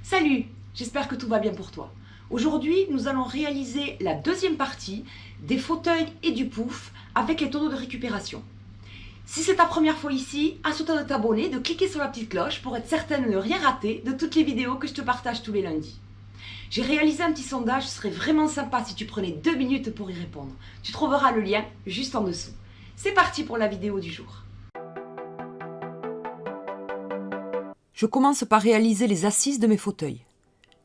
Salut, j'espère que tout va bien pour toi. Aujourd'hui, nous allons réaliser la deuxième partie des fauteuils et du pouf avec les tonneaux de récupération. Si c'est ta première fois ici, assure-toi de t'abonner, de cliquer sur la petite cloche pour être certaine de ne rien rater de toutes les vidéos que je te partage tous les lundis. J'ai réalisé un petit sondage, ce serait vraiment sympa si tu prenais 2 minutes pour y répondre. Tu trouveras le lien juste en dessous. C'est parti pour la vidéo du jour. Je commence par réaliser les assises de mes fauteuils.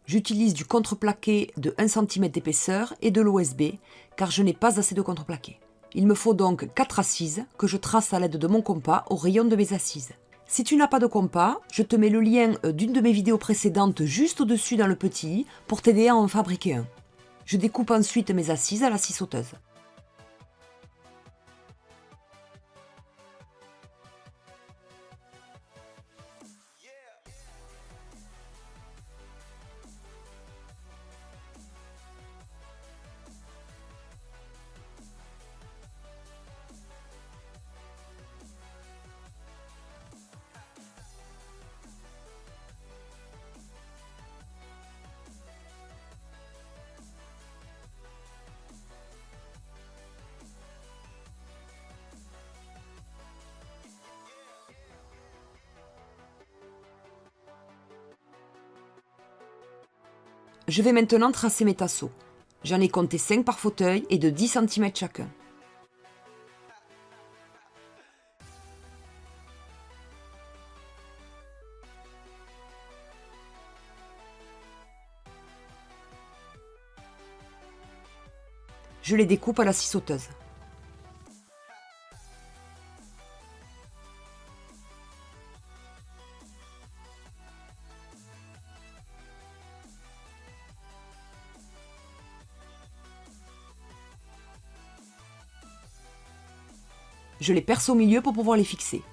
J'utilise du contreplaqué de 1 cm d'épaisseur et de l'OSB car je n'ai pas assez de contreplaqué. Il me faut donc 4 assises que je trace à l'aide de mon compas au rayon de mes assises. Si tu n'as pas de compas, je te mets le lien d'une de mes vidéos précédentes juste au-dessus dans le petit i pour t'aider à en fabriquer un. Je découpe ensuite mes assises à la scie sauteuse. Je vais maintenant tracer mes tasseaux. J'en ai compté 5 par fauteuil et de 10 cm chacun. Je les découpe à la scie sauteuse. Je les perce au milieu pour pouvoir les fixer.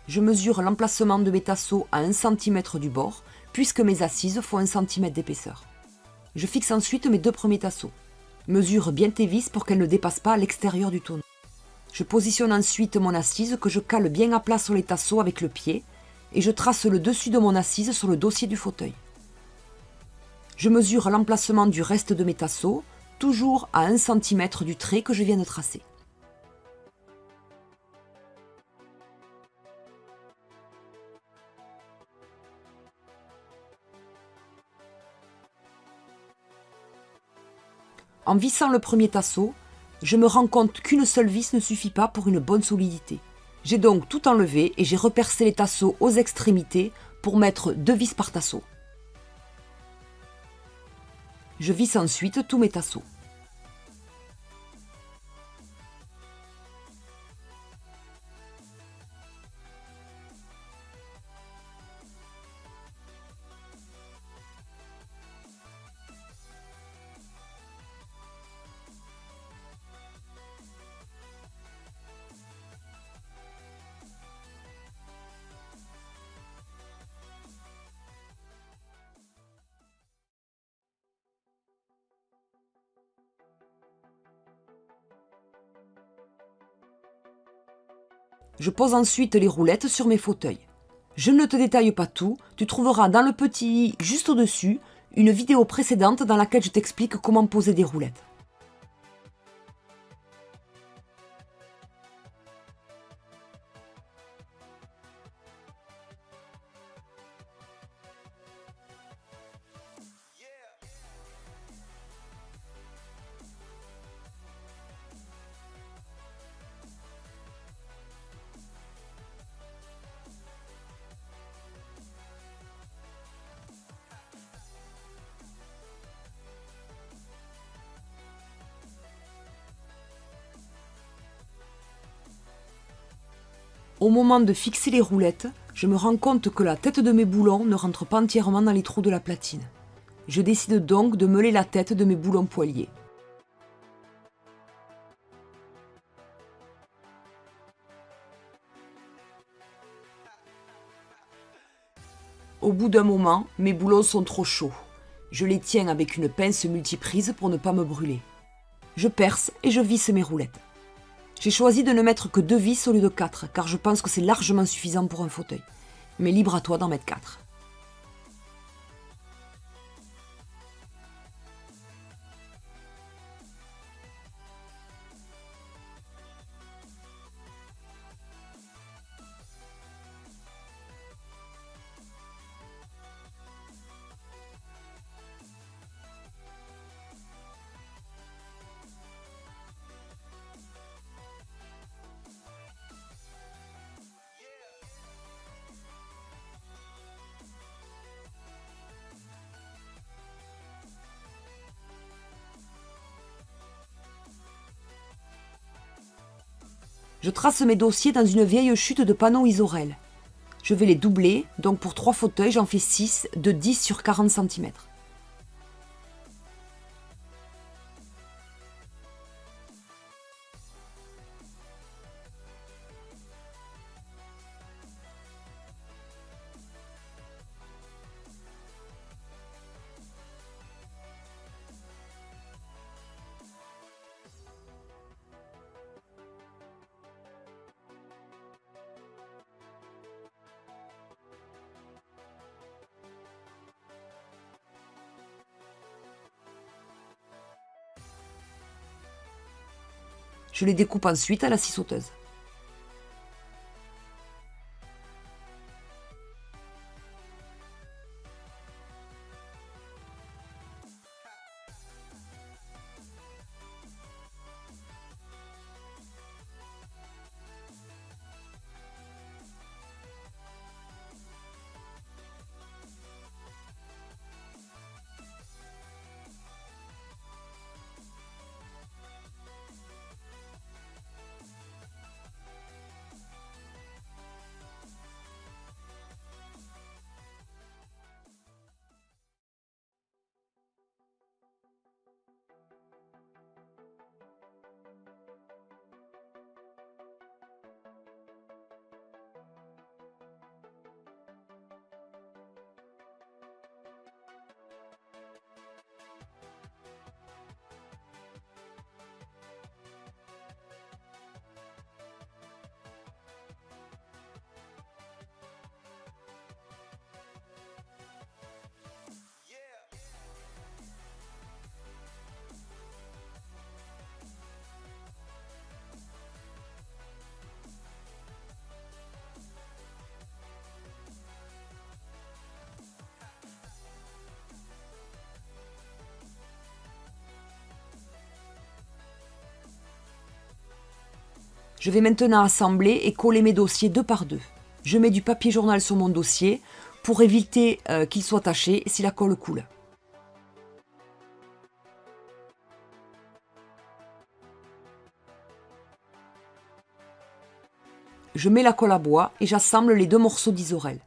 Je mesure l'emplacement de mes tasseaux à 1 cm du bord, puisque mes assises font 1 cm d'épaisseur. Je fixe ensuite mes 2 premiers tasseaux. Mesure bien tes vis pour qu'elles ne dépassent pas à l'extérieur du tonneau. Je positionne ensuite mon assise que je cale bien à plat sur les tasseaux avec le pied et je trace le dessus de mon assise sur le dossier du fauteuil. Je mesure l'emplacement du reste de mes tasseaux, toujours à 1 cm du trait que je viens de tracer. En vissant le premier tasseau, je me rends compte qu'une seule vis ne suffit pas pour une bonne solidité. J'ai donc tout enlevé et j'ai repercé les tasseaux aux extrémités pour mettre 2 vis par tasseau. Je visse ensuite tous mes tasseaux. Je pose ensuite les roulettes sur mes fauteuils. Je ne te détaille pas tout, tu trouveras dans le petit i juste au-dessus une vidéo précédente dans laquelle je t'explique comment poser des roulettes. Au moment de fixer les roulettes, je me rends compte que la tête de mes boulons ne rentre pas entièrement dans les trous de la platine. Je décide donc de meuler la tête de mes boulons poiliers. Au bout d'un moment, mes boulons sont trop chauds. Je les tiens avec une pince multiprise pour ne pas me brûler. Je perce et je visse mes roulettes. J'ai choisi de ne mettre que 2 vis au lieu de 4, car je pense que c'est largement suffisant pour un fauteuil. Mais libre à toi d'en mettre 4. Je trace mes dossiers dans une vieille chute de panneaux Isorel. Je vais les doubler, donc pour 3 fauteuils, j'en fais 6 de 10 sur 40 cm. Je les découpe ensuite à la scie sauteuse. Je vais maintenant assembler et coller mes dossiers 2 par 2. Je mets du papier journal sur mon dossier pour éviter qu'il soit taché si la colle coule. Je mets la colle à bois et j'assemble les 2 morceaux d'Isorel.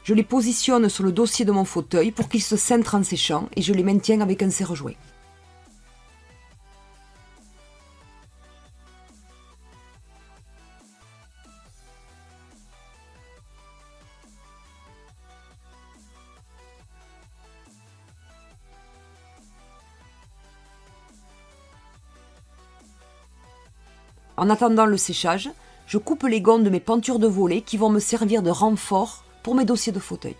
Je les positionne sur le dossier de mon fauteuil pour qu'ils se cintrent en séchant et je les maintiens avec un serre-joint. En attendant le séchage, je coupe les gonds de mes pentures de volets qui vont me servir de renfort pour mes dossiers de fauteuil.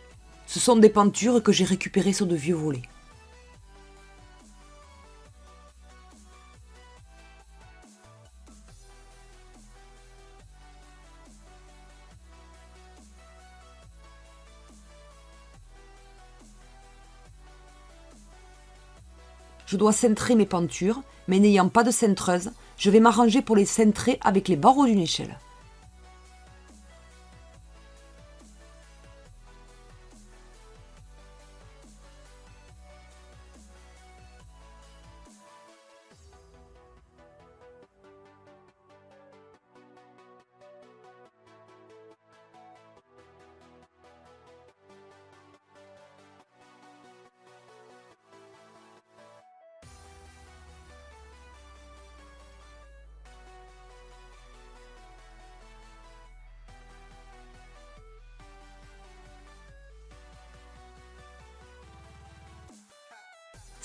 Ce sont des pentures que j'ai récupérées sur de vieux volets. Je dois cintrer mes pentures, mais n'ayant pas de cintreuse, je vais m'arranger pour les cintrer avec les barreaux d'une échelle.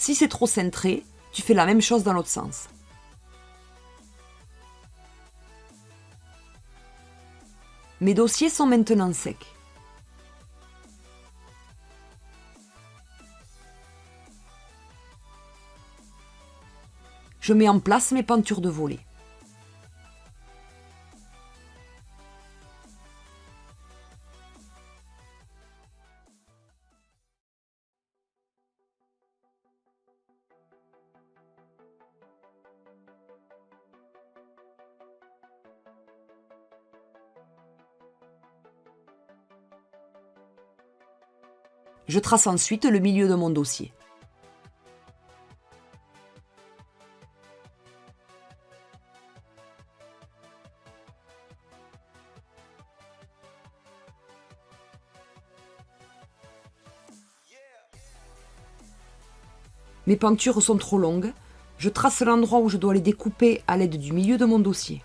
Si c'est trop cintré, tu fais la même chose dans l'autre sens. Mes dossiers sont maintenant secs. Je mets en place mes pentures de volet. Je trace ensuite le milieu de mon dossier. Mes pentures sont trop longues, je trace l'endroit où je dois les découper à l'aide du milieu de mon dossier.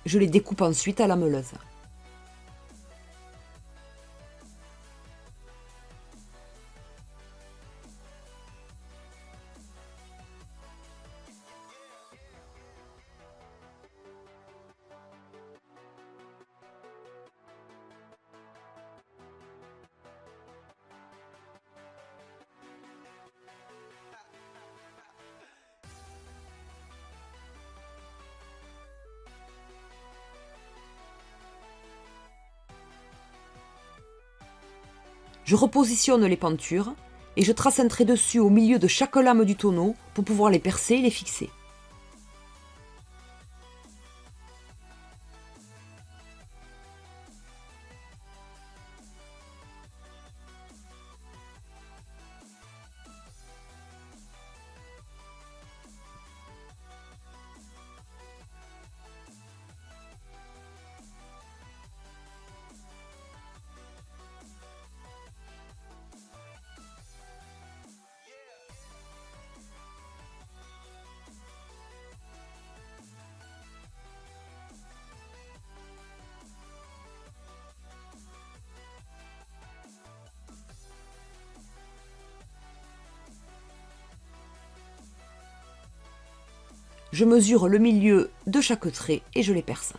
Je les découpe ensuite à la meuleuse. Je repositionne les pentures et je trace un trait dessus au milieu de chaque lame du tonneau pour pouvoir les percer et les fixer. Je mesure le milieu de chaque trait et je les perce.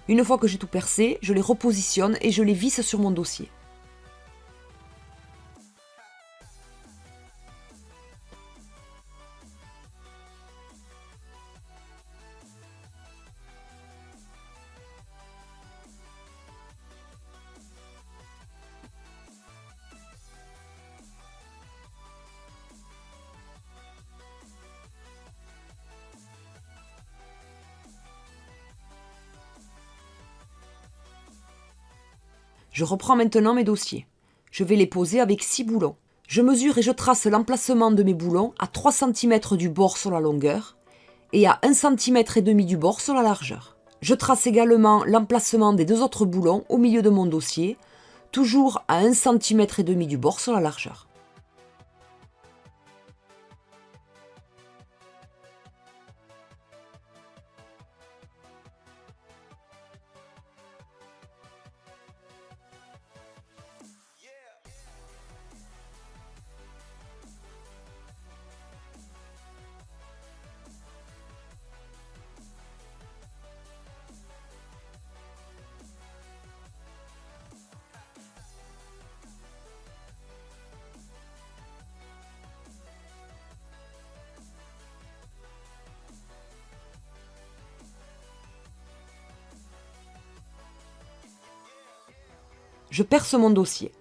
Une fois que j'ai tout percé, je les repositionne et je les visse sur mon dossier. Je reprends maintenant mes dossiers. Je vais les poser avec 6 boulons. Je mesure et je trace l'emplacement de mes boulons à 3 cm du bord sur la longueur et à 1,5 cm du bord sur la largeur. Je trace également l'emplacement des 2 autres boulons au milieu de mon dossier, toujours à 1,5 cm du bord sur la largeur. Je perce mon dossier.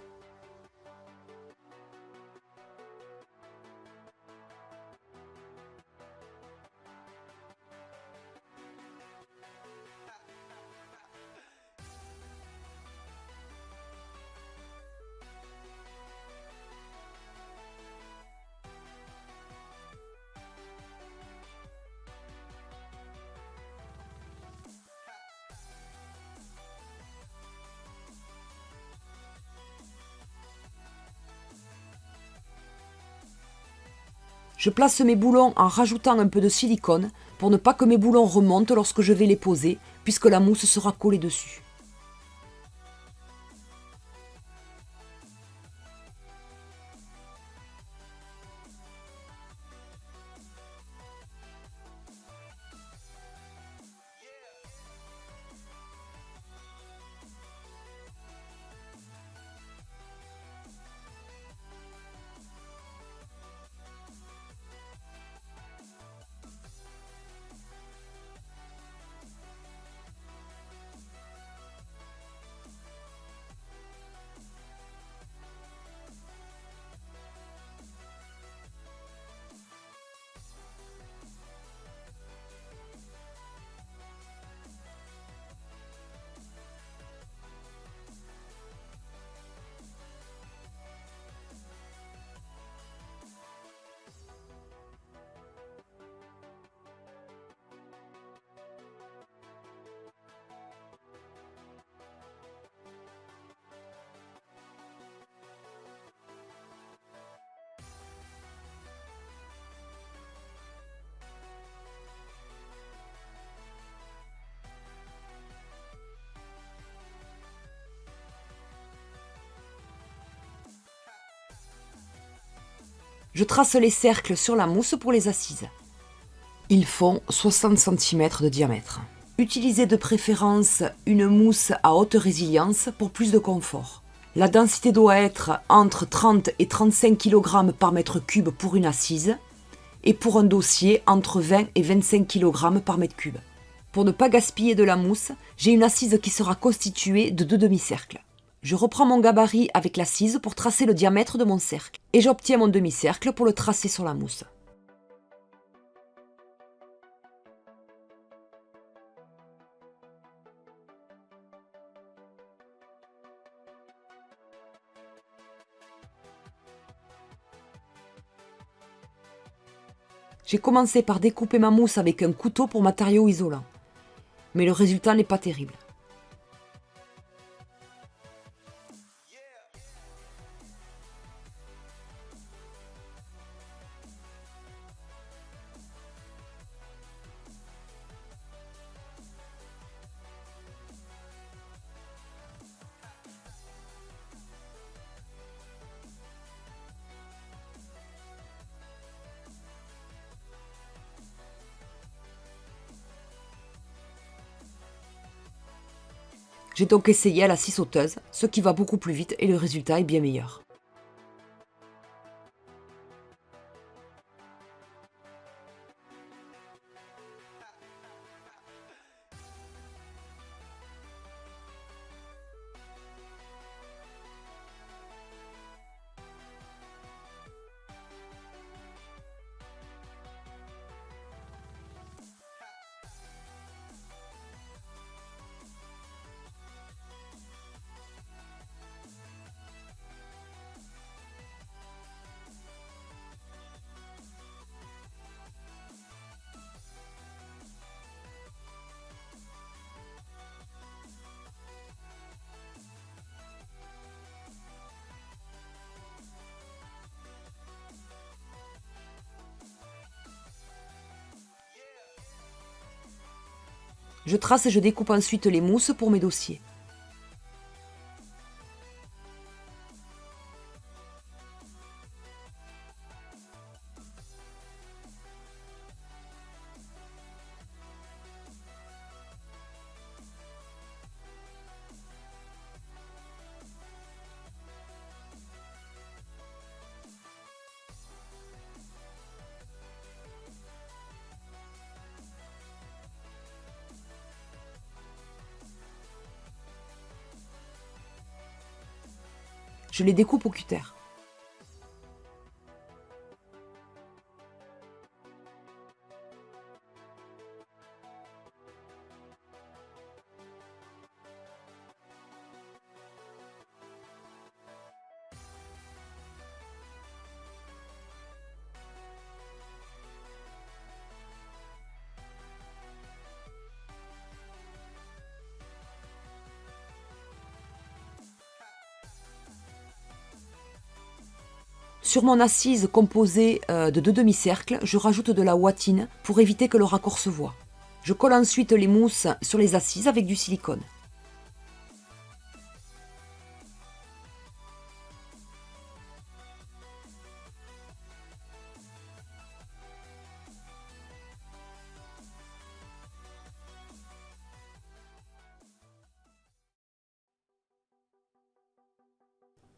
Je place mes boulons en rajoutant un peu de silicone pour ne pas que mes boulons remontent lorsque je vais les poser, puisque la mousse sera collée dessus. Je trace les cercles sur la mousse pour les assises. Ils font 60 cm de diamètre. Utilisez de préférence une mousse à haute résilience pour plus de confort. La densité doit être entre 30 et 35 kg par mètre cube pour une assise et pour un dossier entre 20 et 25 kg par mètre cube. Pour ne pas gaspiller de la mousse, j'ai une assise qui sera constituée de 2 demi-cercles. Je reprends mon gabarit avec l'assise pour tracer le diamètre de mon cercle et j'obtiens mon demi-cercle pour le tracer sur la mousse. J'ai commencé par découper ma mousse avec un couteau pour matériau isolant, mais le résultat n'est pas terrible. J'ai donc essayé à la scie sauteuse, ce qui va beaucoup plus vite et le résultat est bien meilleur. Je trace et je découpe ensuite les mousses pour mes dossiers. Je les découpe au cutter. Sur mon assise composée de 2 demi-cercles, je rajoute de la ouatine pour éviter que le raccord se voie. Je colle ensuite les mousses sur les assises avec du silicone.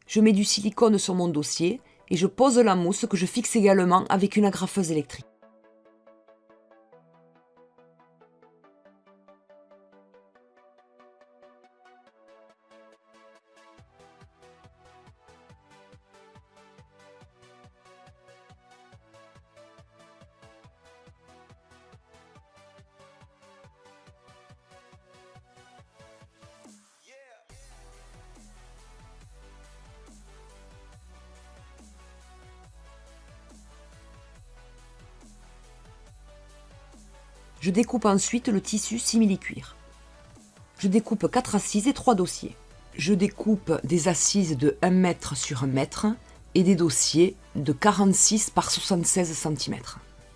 Je mets du silicone sur mon dossier et je pose la mousse que je fixe également avec une agrafeuse électrique. Je découpe ensuite le tissu simili-cuir. Je découpe 4 assises et 3 dossiers. Je découpe des assises de 1 mètre sur 1 mètre et des dossiers de 46 par 76 cm.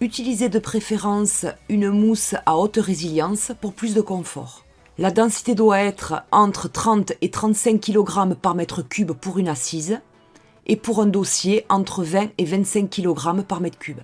Utilisez de préférence une mousse à haute résilience pour plus de confort. La densité doit être entre 30 et 35 kg par mètre cube pour une assise et pour un dossier entre 20 et 25 kg par mètre cube.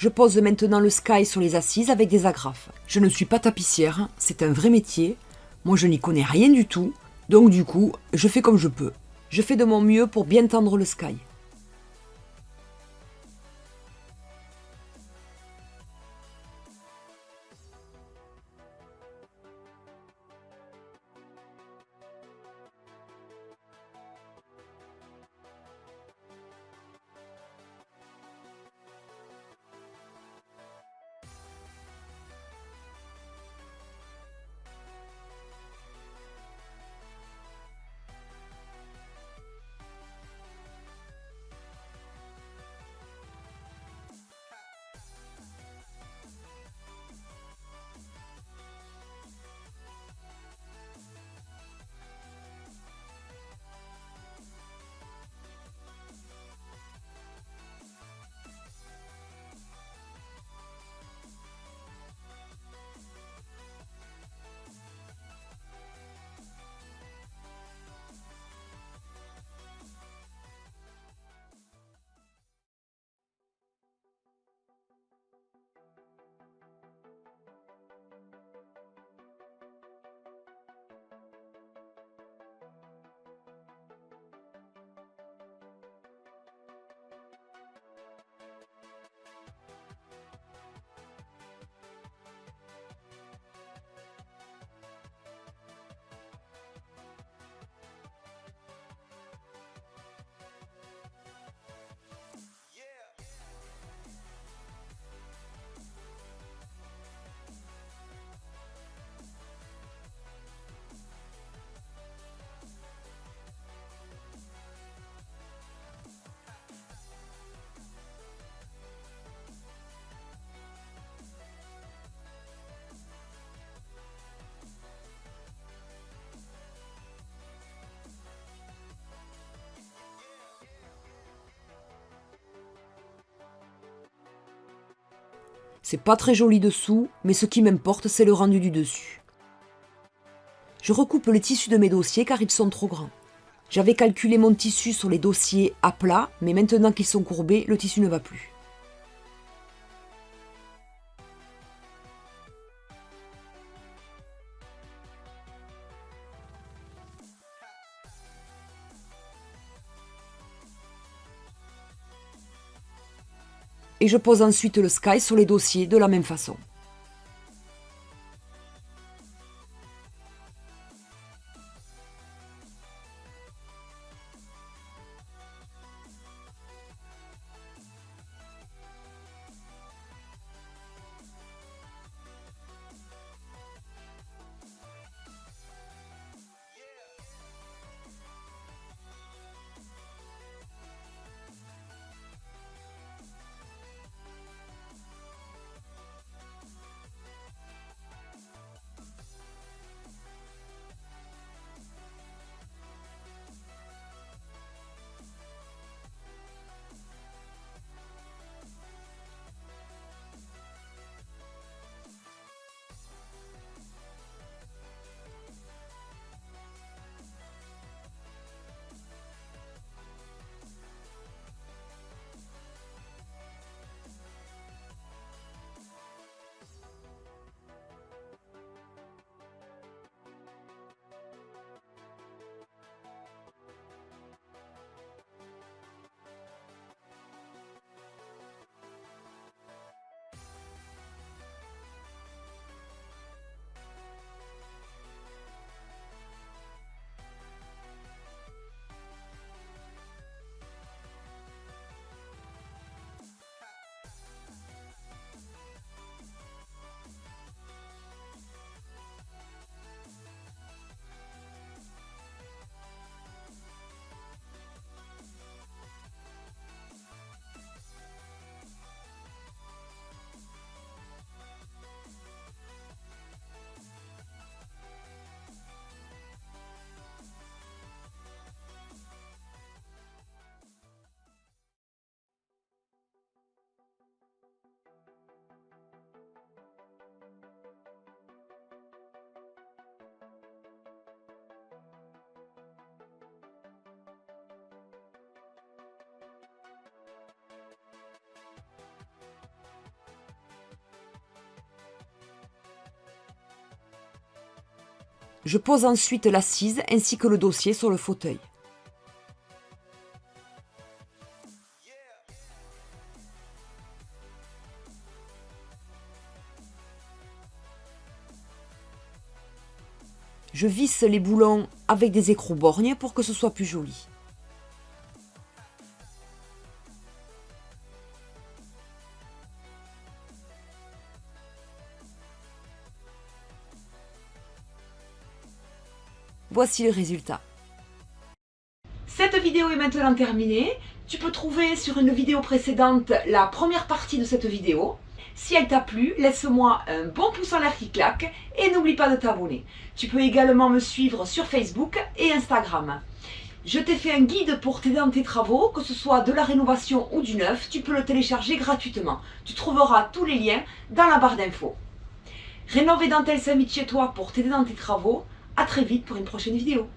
Je pose maintenant le sky sur les assises avec des agrafes. Je ne suis pas tapissière, c'est un vrai métier. Moi je n'y connais rien du tout, donc du coup, je fais comme je peux. Je fais de mon mieux pour bien tendre le sky. C'est pas très joli dessous, mais ce qui m'importe, c'est le rendu du dessus. Je recoupe les tissus de mes dossiers car ils sont trop grands. J'avais calculé mon tissu sur les dossiers à plat, mais maintenant qu'ils sont courbés, le tissu ne va plus. Et je pose ensuite le sky sur les dossiers de la même façon. Je pose ensuite l'assise ainsi que le dossier sur le fauteuil. Je visse les boulons avec des écrous-borgnes pour que ce soit plus joli. Voici le résultat. Cette vidéo est maintenant terminée. Tu peux trouver sur une vidéo précédente la première partie de cette vidéo. Si elle t'a plu, laisse-moi un bon pouce en l'air qui claque et n'oublie pas de t'abonner. Tu peux également me suivre sur Facebook et Instagram. Je t'ai fait un guide pour t'aider dans tes travaux, que ce soit de la rénovation ou du neuf. Tu peux le télécharger gratuitement. Tu trouveras tous les liens dans la barre d'infos. Rénov' et Dentelle s'invite chez toi pour t'aider dans tes travaux. À très vite pour une prochaine vidéo.